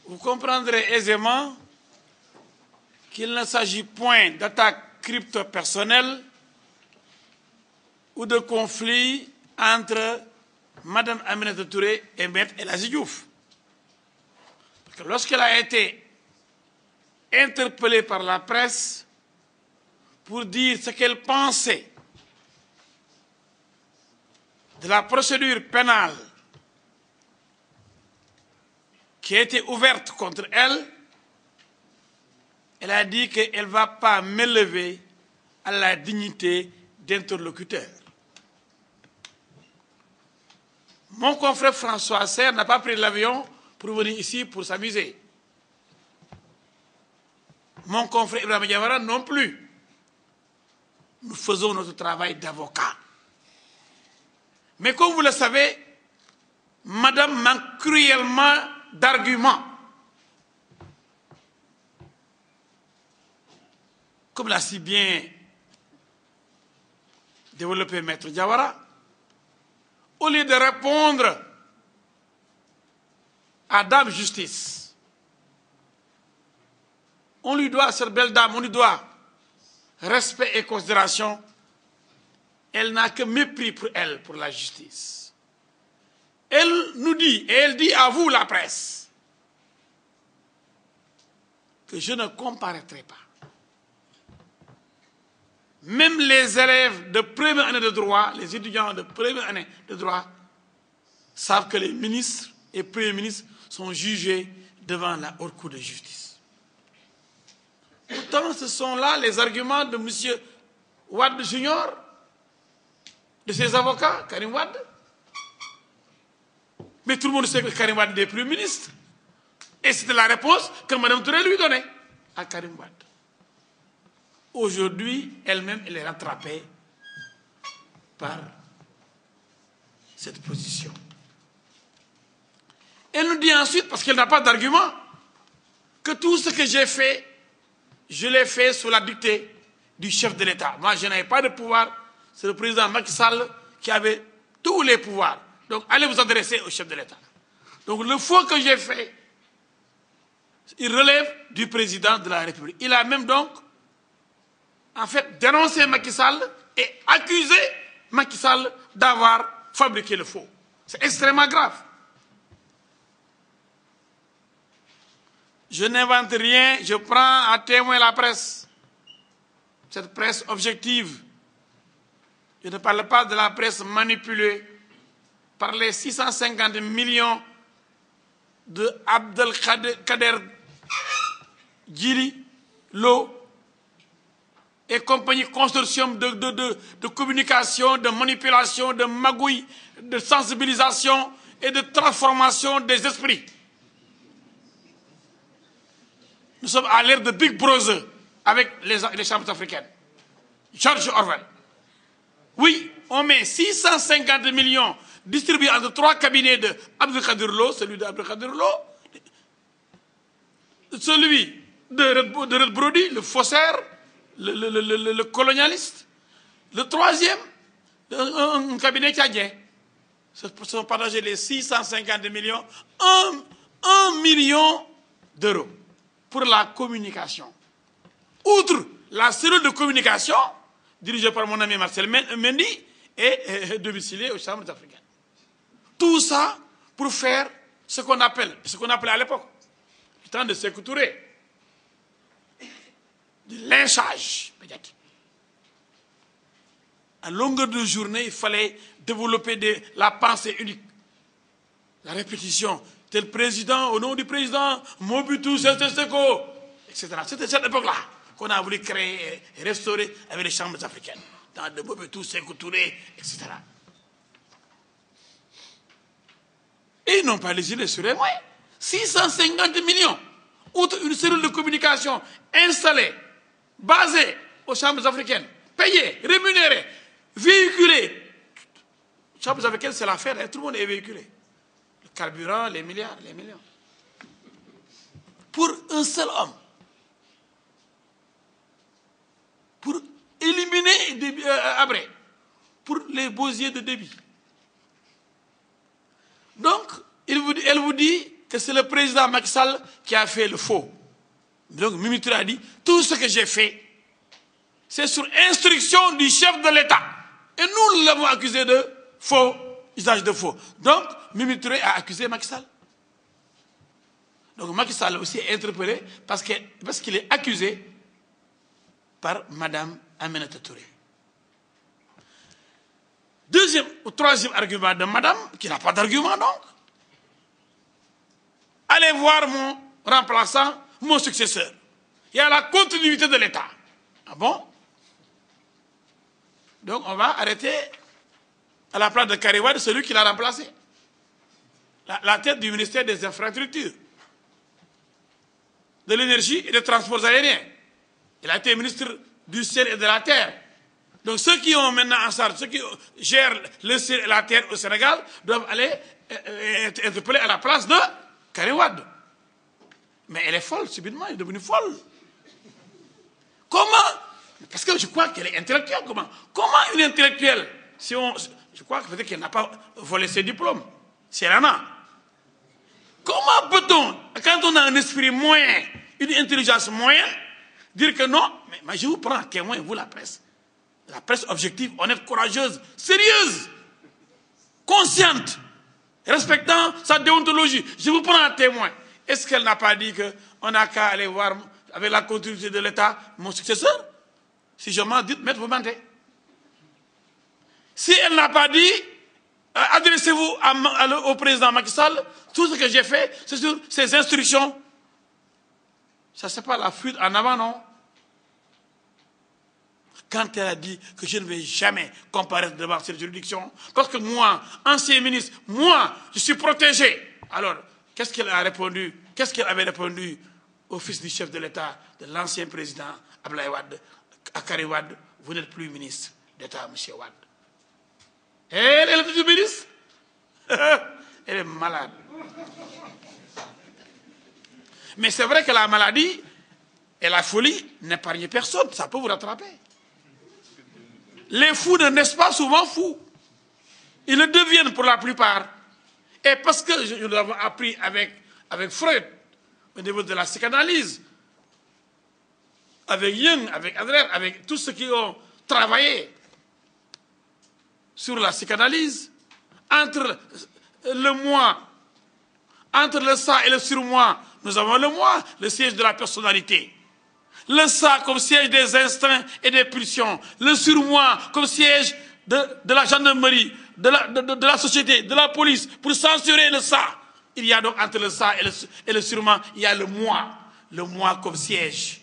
vous comprendrez aisément qu'il ne s'agit point d'attaques crypto-personnelles ou de conflits entre Mme Aminata Touré et Maître El Hadji Diouf. Parce que lorsqu'elle a été interpellée par la presse pour dire ce qu'elle pensait de la procédure pénale qui a été ouverte contre elle, elle a dit qu'elle ne va pas m'élever à la dignité d'interlocuteur. Mon confrère François Serre n'a pas pris l'avion pour venir ici pour s'amuser. Mon confrère Ibrahima Diawara non plus. Nous faisons notre travail d'avocat. Mais comme vous le savez, Madame manque cruellement d'arguments. Comme l'a si bien développé Maître Diawara, au lieu de répondre à Dame Justice, on lui doit, cette belle dame, on lui doit respect et considération. Elle n'a que mépris pour elle, pour la justice. Elle nous dit, et elle dit à vous, la presse, que je ne comparaîtrai pas. Même les élèves de première année de droit, les étudiants de première année de droit, savent que les ministres et premiers ministres sont jugés devant la haute cour de justice. Pourtant, ce sont là les arguments de M. Wade Junior, de ses avocats, Karim Wade. Mais tout le monde sait que Karim Wade est Premier ministre. Et c'était la réponse que Mme Touré lui donnait à Karim Wade. Aujourd'hui, elle-même, elle est rattrapée par cette position. Elle nous dit ensuite, parce qu'elle n'a pas d'argument, que tout ce que j'ai fait, je l'ai fait sous la dictée du chef de l'État. Moi, je n'avais pas de pouvoir. C'est le président Macky Sall qui avait tous les pouvoirs. Donc, allez vous adresser au chef de l'État. Donc, le faux que j'ai fait, il relève du président de la République. Il a même donc, en fait, dénoncé Macky Sall et accusé Macky Sall d'avoir fabriqué le faux. C'est extrêmement grave. Je n'invente rien, je prends à témoin la presse. Cette presse objective. Je ne parle pas de la presse manipulée par les 650 millions de Abdelkader Djili Lo et compagnie consortium de communication, de manipulation, de magouille, de sensibilisation et de transformation des esprits. Nous sommes à l'ère de Big Brother avec les chambres africaines. George Orwell. Oui, on met 650 millions distribués entre 3 cabinets de Abdelkader Lo, celui d'Abdelkader Lo, celui de Red Brody, le faussaire, le colonialiste, le troisième, un cabinet tchadien. Se sont partagés les 650 millions, 1 million d'euros pour la communication. Outre la cellule de communication, dirigée par mon ami Marcel Mendy, et domiciliée aux chambres africaines. Tout ça pour faire ce qu'on appelait à l'époque, le temps de Sékou Touré, du lynchage médiatique. À longueur de journée, il fallait développer la pensée unique, la répétition. Tel président, au nom du président, Mobutu Sese Seko, etc. C'était cette époque-là qu'on a voulu créer et restaurer avec les chambres africaines. Dans de Mobutu, Sékou Touré, etc. Et ils n'ont pas législé sur les moyens. 650 millions. Outre une cellule de communication installée, basée aux chambres africaines, payée, rémunérée, véhiculée. Les chambres africaines, c'est l'affaire, hein, tout le monde est véhiculé. Le carburant, les milliards, les millions. Pour un seul homme. Pour éliminer après, pour les beaux yeux de débit. Donc, elle vous dit que c'est le président Macky Sall qui a fait le faux. Donc Mimi Touré a dit, tout ce que j'ai fait, c'est sur instruction du chef de l'État. Et nous l'avons accusé de faux, usage de faux. Donc Mimi Touré a accusé Macky Sall. Donc Macky Sall aussi est interpellé parce qu'il est accusé par Madame Aminata Touré. Deuxième ou troisième argument de Madame, qui n'a pas d'argument donc. Allez voir mon remplaçant, mon successeur. Il y a la continuité de l'État. Ah bon? Donc on va arrêter à la place de Karim Wade celui qui l'a remplacé. La tête du ministère des Infrastructures, de l'Énergie et des Transports aériens. Il a été ministre du ciel et de la terre. Donc ceux qui ont maintenant en charge, ceux qui gèrent le ciel et la terre au Sénégal, doivent aller être interpellés à la place de Karim Wade. Mais elle est folle, subitement, elle est devenue folle. Comment? Parce que je crois qu'elle est intellectuelle. Comment une intellectuelle, je crois que peut-être qu'elle n'a pas volé ses diplômes, si elle en a. Comment peut-on, quand on a un esprit moyen, une intelligence moyenne, dire que non? Mais je vous prends à témoin, vous la presse objective, honnête, courageuse, sérieuse, consciente, respectant sa déontologie. Je vous prends à témoin. Est-ce qu'elle n'a pas dit qu'on n'a qu'à aller voir avec la continuité de l'État mon successeur? Si je mens, dites, maître, vous mentez. Si elle n'a pas dit, adressez-vous au président Macky Sall, tout ce que j'ai fait, c'est sur ses instructions. Ça, c'est pas la fuite en avant, non? Quand elle a dit que je ne vais jamais comparaître devant cette juridiction, parce que moi, ancien ministre, moi, je suis protégé. Alors, qu'est-ce qu'elle a répondu? Qu'est-ce qu'elle avait répondu au fils du chef de l'État, de l'ancien président Abdoulaye Wade, à Karim Wade? Vous n'êtes plus ministre d'État, monsieur Wade. Elle est toujours ministre. Elle est malade. Mais c'est vrai que la maladie et la folie n'épargnent personne. Ça peut vous rattraper. Les fous ne naissent pas souvent fous. Ils le deviennent pour la plupart. Et parce que nous l'avons appris avec Freud, au niveau de la psychanalyse, avec Jung, avec Adler, avec tous ceux qui ont travaillé sur la psychanalyse, entre le moi, entre le ça et le surmoi, nous avons le moi, le siège de la personnalité. Le ça comme siège des instincts et des pulsions. Le surmoi comme siège de la gendarmerie, de la société, de la police, pour censurer le ça. Il y a donc entre le ça et le surmoi, il y a le moi comme siège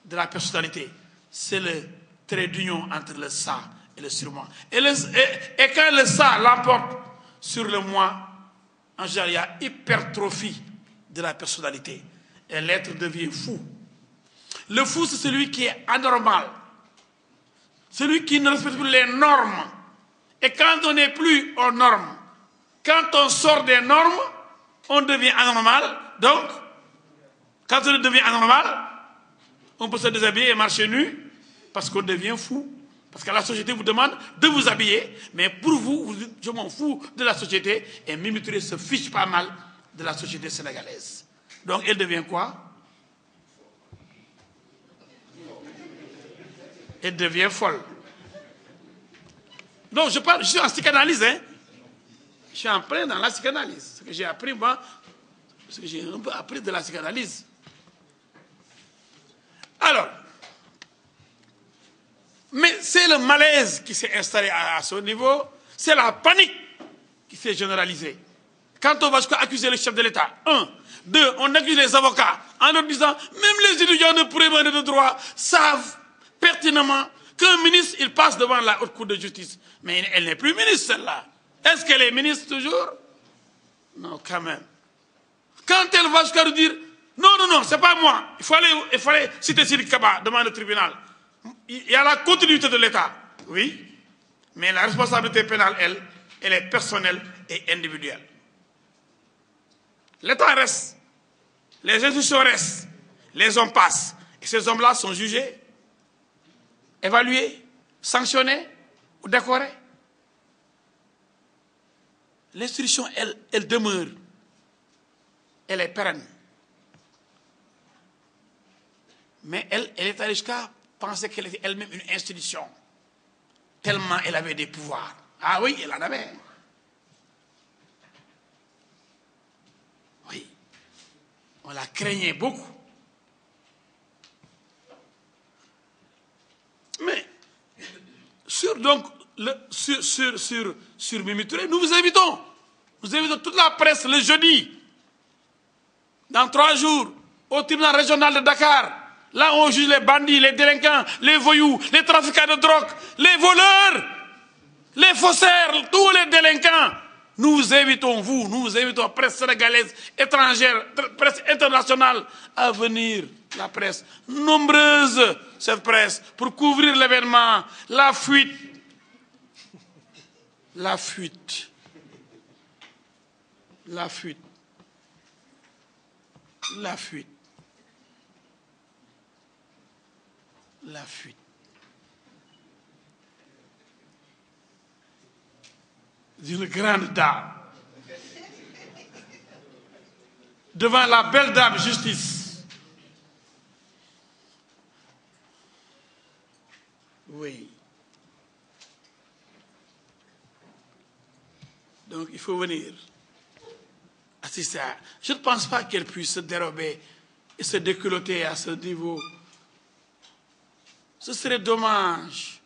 de la personnalité. C'est le trait d'union entre le ça et le surmoi. Et quand le ça l'emporte sur le moi, en général, il y a hypertrophie de la personnalité. Et l'être devient fou. Le fou, c'est celui qui est anormal. Celui qui ne respecte plus les normes. Et quand on n'est plus aux normes, quand on sort des normes, on devient anormal. Donc, quand on devient anormal, on peut se déshabiller et marcher nu parce qu'on devient fou. Parce que la société vous demande de vous habiller, mais pour vous, vous dites, je m'en fous de la société, et Mimi Touré se fiche pas mal de la société sénégalaise. Donc elle devient quoi? Elle devient folle. Donc je suis en psychanalyse, hein. Je suis en plein dans la psychanalyse. Ce que j'ai appris, moi, ce que j'ai un peu appris de la psychanalyse. Alors, mais c'est le malaise qui s'est installé à son niveau, c'est la panique qui s'est généralisée. Quand on va accuser le chef de l'État, 1, 2, on accuse les avocats en leur disant, même les étudiants de premier de droit savent pertinemment qu'un ministre, il passe devant la haute cour de justice. Mais elle n'est plus ministre, celle-là. Est-ce qu'elle est ministre toujours? Non, quand même. Quand elle va jusqu'à dire, non, c'est pas moi. Il fallait citer Sidi Kaba devant le tribunal. Il y a la continuité de l'État, oui, mais la responsabilité pénale, elle est personnelle et individuelle. L'État reste, les institutions restent, les hommes passent, et ces hommes-là sont jugés, évalués, sanctionnés ou décorés. L'institution, elle demeure. elle est pérenne. Mais elle est allée jusqu'à penser qu'elle était elle-même une institution. Tellement elle avait des pouvoirs. Ah oui, elle en avait. Oui. On la craignait beaucoup. Mais sur Mimi Touré, nous vous invitons. Nous invitons toute la presse le jeudi, dans 3 jours, au tribunal régional de Dakar. Là, on juge les bandits, les délinquants, les voyous, les trafiquants de drogue, les voleurs, les faussaires, tous les délinquants. Nous vous invitons, nous vous invitons, presse sénégalaise, étrangère, presse internationale, à venir, la presse, nombreuse, cette presse, pour couvrir l'événement, la fuite. La fuite. La fuite. La fuite. La fuite. D'une grande dame devant la belle dame justice. Oui. Donc il faut venir assister à... Je ne pense pas qu'elle puisse se dérober et se déculotter à ce niveau. Ce serait dommage.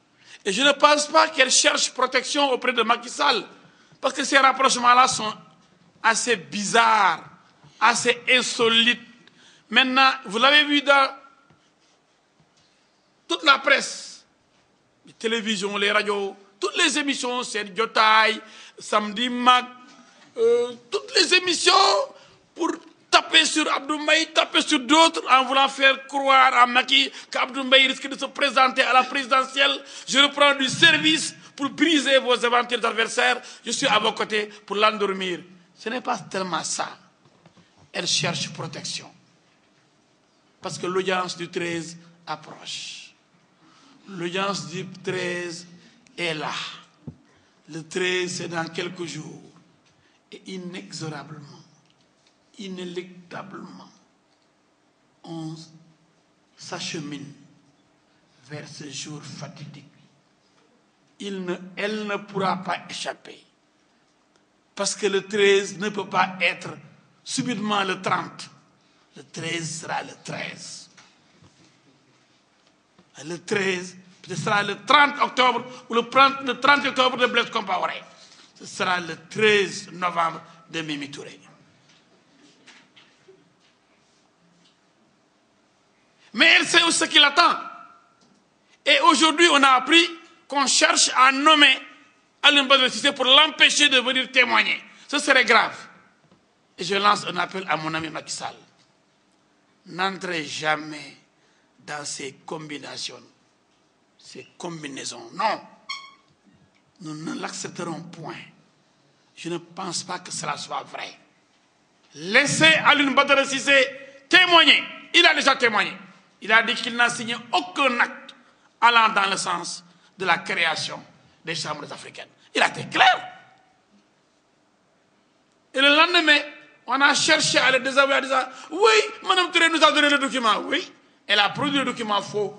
Et je ne pense pas qu'elle cherche protection auprès de Macky Sall. Parce que ces rapprochements-là sont assez bizarres, assez insolites. Maintenant, vous l'avez vu dans toute la presse, les télévisions, les radios, toutes les émissions, c'est Jotaay, Samedi Mag, toutes les émissions pour taper sur Abdou Mbaye, taper sur d'autres en voulant faire croire à Macky qu'Abdou Mbaye risque de se présenter à la présidentielle. Je reprends du service pour briser vos éventuels adversaires. Je suis à vos côtés pour l'endormir. Ce n'est pas tellement ça. Elle cherche protection. Parce que l'audience du 13 approche. L'audience du 13 est là. Le 13, c'est dans quelques jours. Et inexorablement, inéluctablement, on s'achemine vers ce jour fatidique. Elle ne pourra pas échapper. Parce que le 13 ne peut pas être subitement le 30. Le 13 sera le 13. Le 13, ce sera le 30 octobre ou le 30 octobre de Blaise Compaoré. Ce sera le 13 novembre de Mimi Touré. Mais elle sait ce qui l'attend. Et aujourd'hui, on a appris qu'on cherche à nommer Alioune Badara Cissé pour l'empêcher de venir témoigner. Ce serait grave. Et je lance un appel à mon ami Macky Sall. N'entrez jamais dans ces combinaisons. Ces combinaisons. Non. Nous ne l'accepterons point. Je ne pense pas que cela soit vrai. Laissez Alioune Badara Cissé témoigner. Il a déjà témoigné. Il a dit qu'il n'a signé aucun acte allant dans le sens de la création des chambres africaines. Il a été clair. Et le lendemain, on a cherché à le désavouer en disant « Oui, Mme Touré nous a donné le document. » Oui, elle a produit le document faux.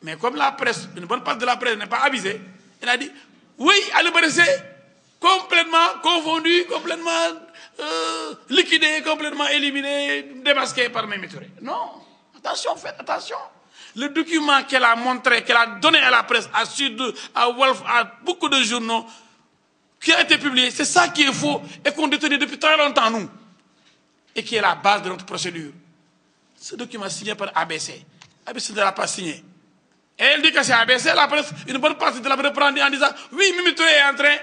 Mais comme la presse, une bonne partie de la presse n'est pas avisée, elle a dit « Oui, Alioune Badara Cissé, complètement confondu, complètement liquidé, complètement éliminé, démasqué par Mimi Touré. » Non, attention, faites attention. Le document qu'elle a montré, qu'elle a donné à la presse, à Sud, à Wolf, à beaucoup de journaux, qui a été publié, c'est ça qui est faux et qu'on détenait depuis très longtemps, nous. Et qui est la base de notre procédure. Ce document signé par ABC. ABC ne l'a pas signé. Et elle dit que c'est ABC, la presse, une bonne partie de la presse prend en disant « Oui, Mimi Touré est en train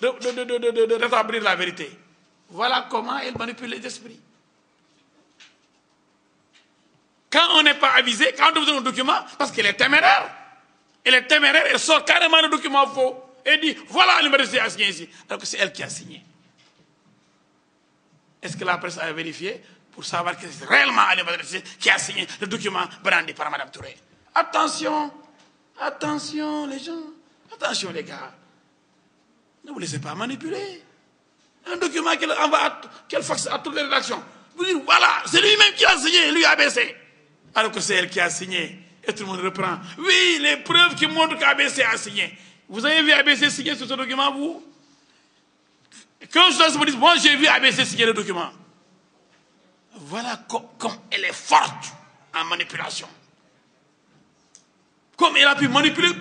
de rétablir la vérité. » Voilà comment elle manipule les esprits. Quand on n'est pas avisé, quand on donne un document, parce qu'elle est téméraire. Elle est téméraire, elle sort carrément le document faux et dit voilà Alioune Badara Cissé a signé ici. Alors que c'est elle qui a signé. Est-ce que la presse a vérifié pour savoir que c'est réellement Alioune Badara Cissé qui a signé le document brandi par Mme Touré? Attention, attention les gens, attention les gars. Ne vous laissez pas manipuler. Un document qu'elle faxe à toutes les rédactions. Vous dites, voilà, c'est lui-même qui a signé, lui ABC. Alors que c'est elle qui a signé. Et tout le monde reprend. Oui, les preuves qui montrent qu'ABC a signé. Vous avez vu ABC signer sur ce document, vous? Quand je me dis, moi j'ai vu ABC signer le document. Voilà comme elle est forte en manipulation. Comme elle a pu manipuler,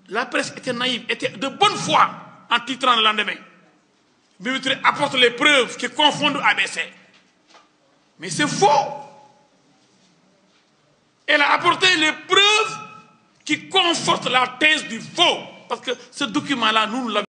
la presse était naïve, était de bonne foi en titrant le lendemain. Mimi Touré apporte les preuves qui confondent ABC. Mais c'est faux. Elle a apporté les preuves qui confortent la thèse du faux. Parce que ce document-là, nous l'avons.